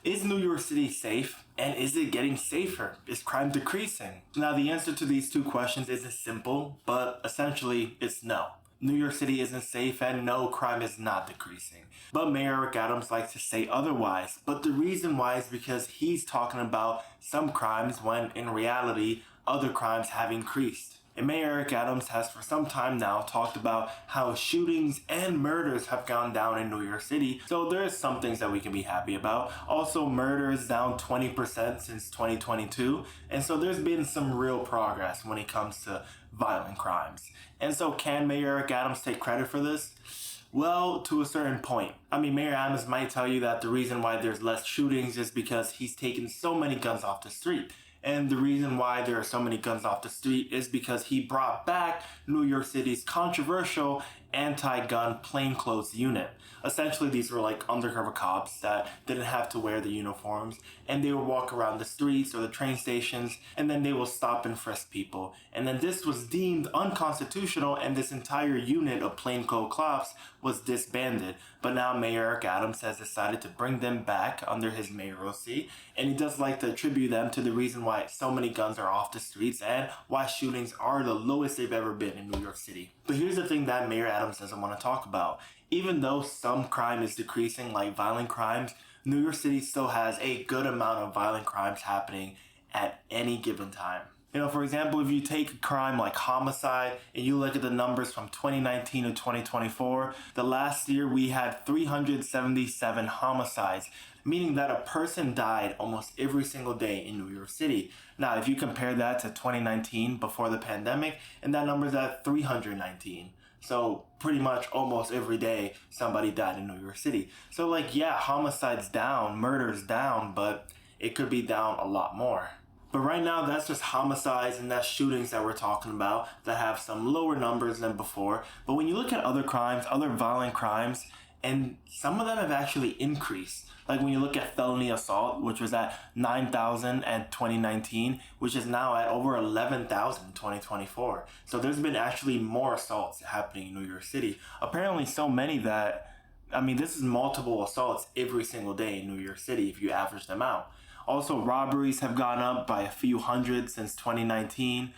Is New York City safe? And is it getting safer? Is crime decreasing? Now, the answer to these two questions isn't simple, but essentially it's no. New York City isn't safe and no, crime is not decreasing. But Mayor Eric Adams likes to say otherwise. But the reason why is because he's talking about some crimes when in reality, other crimes have increased. And Mayor Eric Adams has for some time now talked about how shootings and murders have gone down in New York City. So there is some things that we can be happy about. Also, murder is down 20% since 2022. And so there's been some real progress when it comes to violent crimes. And so can Mayor Eric Adams take credit for this? Well, to a certain point. I mean, Mayor Adams might tell you that the reason why there's less shootings is because he's taken so many guns off the street. And the reason why there are so many guns off the street is because he brought back New York City's controversial anti-gun plainclothes unit. Essentially, these were like undercover cops that didn't have to wear the uniforms, and they would walk around the streets or the train stations, and then they will stop and frisk people. And then this was deemed unconstitutional, and this entire unit of plainclothes cops was disbanded. But now Mayor Eric Adams has decided to bring them back under his mayoralty, and he does like to attribute them to the reason why so many guns are off the streets and why shootings are the lowest they've ever been in New York City. But here's the thing that Mayor Adams doesn't want to talk about. Even though some crime is decreasing, like violent crimes, New York City still has a good amount of violent crimes happening at any given time. You know, for example, if you take a crime like homicide and you look at the numbers from 2019 to 2024, the last year we had 377 homicides, meaning that a person died almost every single day in New York City. Now, if you compare that to 2019 before the pandemic, and that number is at 319. So pretty much almost every day somebody died in New York City. So like, yeah, homicide's down, murder's down, but it could be down a lot more. But right now, that's just homicides and that's shootings that we're talking about that have some lower numbers than before. But when you look at other crimes, other violent crimes, and some of them have actually increased. Like when you look at felony assault, which was at 9,000 in 2019, which is now at over 11,000 in 2024. So there's been actually more assaults happening in New York City. Apparently so many that, I mean, this is multiple assaults every single day in New York City if you average them out. Also, robberies have gone up by a few hundred since 2019.